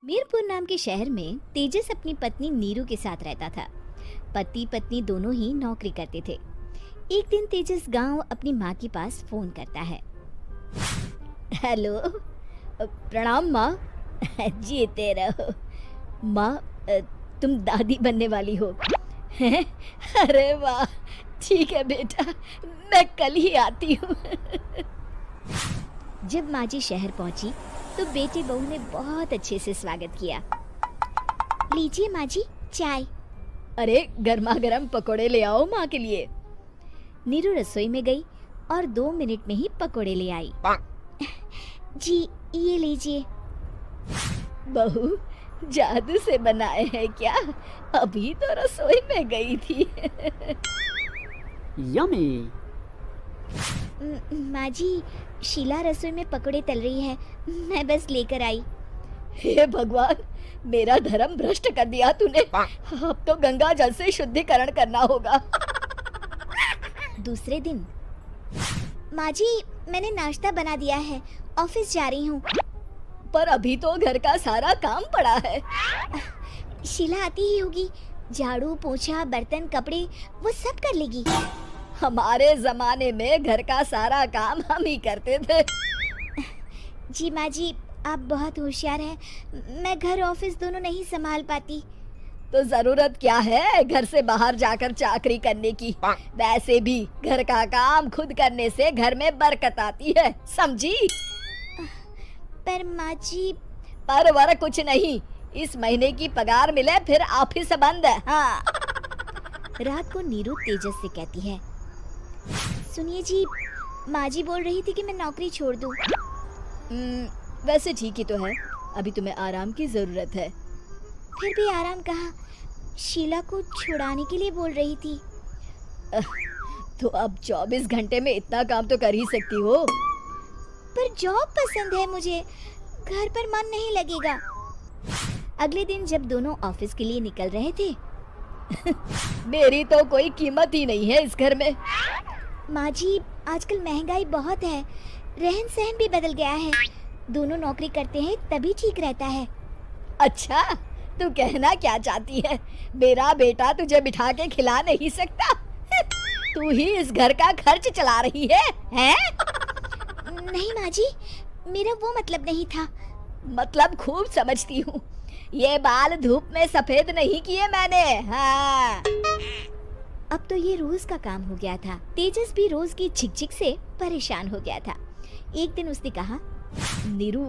मीरपुर नाम के शहर में तेजस अपनी पत्नी नीरू के साथ रहता था। पति पत्नी दोनों ही नौकरी करते थे। एक दिन तेजस गांव अपनी माँ के पास फोन करता है। हेलो, प्रणाम माँ। जीते रहो माँ। तुम दादी बनने वाली हो हैं? अरे वाह, ठीक है बेटा, मैं कल ही आती हूँ। जब माँ जी शहर पहुंची तो बेटे बहू ने बहुत अच्छे से स्वागत किया। लीजिए माँ जी, चाय। अरे गर्मा गर्म पकोड़े ले आओ माँ के लिए। नीरू रसोई में गई और 2 मिनट में ही पकोड़े ले आई। जी ये लीजिए। बहू, जादू से बनाए हैं क्या? अभी तो रसोई में गई थी। यमी। माँ जी, शीला रसोई में पकोड़े तल रही है, मैं बस लेकर आई। हे भगवान, मेरा धर्म भ्रष्ट कर दिया तूने। अब तो गंगा जल से शुद्धिकरण करना होगा। दूसरे दिन, माँ जी मैंने नाश्ता बना दिया है, ऑफिस जा रही हूँ। पर अभी तो घर का सारा काम पड़ा है। शीला आती ही होगी, झाड़ू पोछा बर्तन कपड़े वो सब कर लेगी। हमारे जमाने में घर का सारा काम हम ही करते थे। जी माँ जी, आप बहुत होशियार हैं, मैं घर ऑफिस दोनों नहीं संभाल पाती। तो जरूरत क्या है घर से बाहर जाकर चाकरी करने की? वैसे भी घर का काम खुद करने से घर में बरकत आती है, समझी? पर माँ जी। पर वर कुछ नहीं, इस महीने की पगार मिले फिर ऑफिस बंद है। हाँ। रात को नीरू तेजस से कहती है, सुनिए जी, माँ जी बोल रही थी कि मैं नौकरी छोड़ दूं। वैसे ठीक ही तो है, अभी तुम्हें आराम की जरूरत है। फिर भी आराम कहाँ, शीला को छुड़ाने के लिए बोल रही थी। तो अब 24 घंटे में इतना काम तो कर ही सकती हो। पर जॉब पसंद है मुझे, घर पर मन नहीं लगेगा। अगले दिन जब दोनों ऑफिस के लिए निकल रहे थे, मेरी तो कोई कीमत ही नहीं है इस घर में। माँ जी, आजकल महंगाई बहुत है, रहन सहन भी बदल गया है, दोनों नौकरी करते हैं तभी ठीक रहता है। अच्छा, तू कहना क्या चाहती है? मेरा बेटा तुझे बिठा के खिला नहीं सकता? तू ही इस घर का खर्च चला रही है, हैं? नहीं माँ जी, मेरा वो मतलब नहीं था। मतलब खूब समझती हूँ, ये बाल धूप में सफेद नहीं किए मैंने। हाँ। अब तो ये रोज का काम हो गया था। तेजस भी रोज की झिकझिक से परेशान हो गया था। एक दिन उसने कहा, नीरू,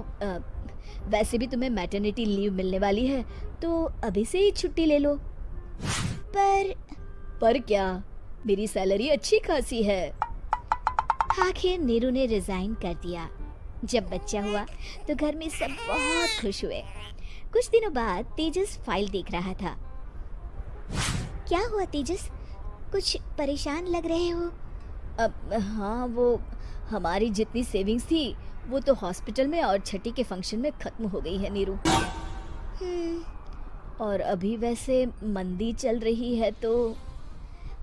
वैसे भी तुम्हें मैटरनिटी लीव मिलने वाली है, तो अभी से ही छुट्टी ले लो। पर क्या, मेरी सैलरी अच्छी खासी है। आखिर नीरू ने रिजाइन कर दिया। जब बच्चा हुआ तो घर में सब बहुत खुश हुए। कुछ दिनों बाद तेजस फाइल देख रहा था। क्या हुआ तेजस, कुछ परेशान लग रहे हो? हाँ, वो हमारी जितनी सेविंग्स थी वो तो हॉस्पिटल में और छठी के फंक्शन में खत्म हो गई है नीरू। और अभी वैसे मंदी चल रही है तो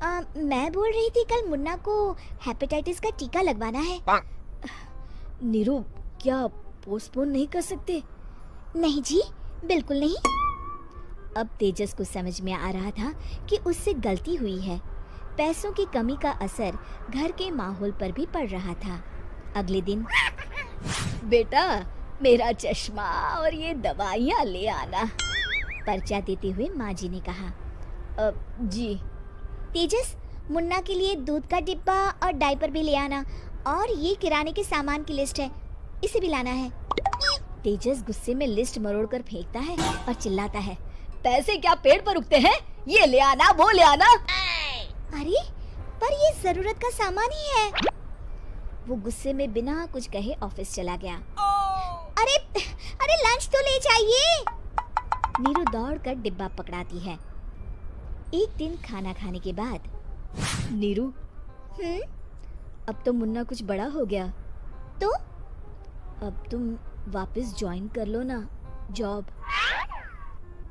मैं बोल रही थी कल मुन्ना को हेपेटाइटिस का टीका लगवाना है। नीरू, क्या पोस्टपोन नहीं कर सकते? नहीं जी, बिल्कुल नहीं। अब तेजस को समझ में आ रहा था कि उससे गलती हुई है। पैसों की कमी का असर घर के माहौल पर भी पड़ रहा था। अगले दिन, बेटा मेरा चश्मा और ये दवाइयाँ ले आना, पर्चा देते हुए माँ जी ने कहा। जी। तेजस, मुन्ना के लिए दूध का डिब्बा और डायपर भी ले आना, और ये किराने के सामान की लिस्ट है, इसे भी लाना है। तेजस गुस्से में लिस्ट मरोड़कर फेंकता है और चिल्लाता है, पैसे क्या पेड़ पर उगते हैं? ये ले आना, वो ले आना। अरे पर ये जरूरत का सामान ही है। वो गुस्से में बिना कुछ कहे ऑफिस चला गया। अरे अरे लंच तो ले जाइए। नीरू दौड़कर डिब्बा पकड़ाती है। एक दिन खाना खाने के बाद, नीरू, अब तो मुन्ना कुछ बड़ा हो गया, तो अब तुम वापस ज्वाइन कर लो ना जॉब।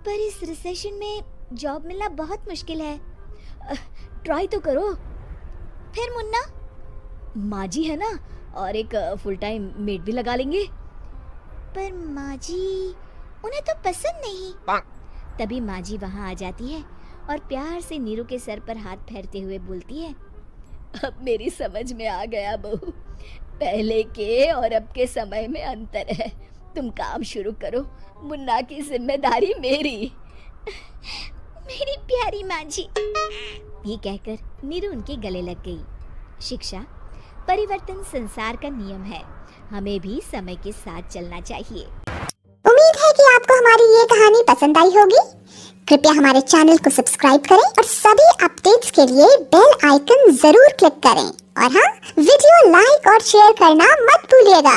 पर इस रिसेशन में जॉब मिलना बहुत मुश्किल है। ट्राई तो करो। फिर मुन्ना? माँ जी है ना, और एक फुल टाइम मेड भी लगा लेंगे। पर माँ जी, उन्हें तो पसंद नहीं। तभी माँ जी वहाँ आ जाती है और प्यार से नीरू के सर पर हाथ फेरते हुए बोलती है, अब मेरी समझ में आ गया बहू, पहले के और अब के समय में अंतर है। तुम काम शुरू करो, मुन्ना की जिम्मेदारी मेरी। मेरी प्यारी माँ जी। ये कहकर नीरू उनके गले लग गई। शिक्षा, परिवर्तन संसार का नियम है, हमें भी समय के साथ चलना चाहिए। उम्मीद है कि आपको हमारी ये कहानी पसंद आई होगी। कृपया हमारे चैनल को सब्सक्राइब करें और सभी अपडेट्स के लिए बेल आइकन जरूर क्लिक करें। और हाँ, वीडियो लाइक और शेयर करना मत भूलिएगा।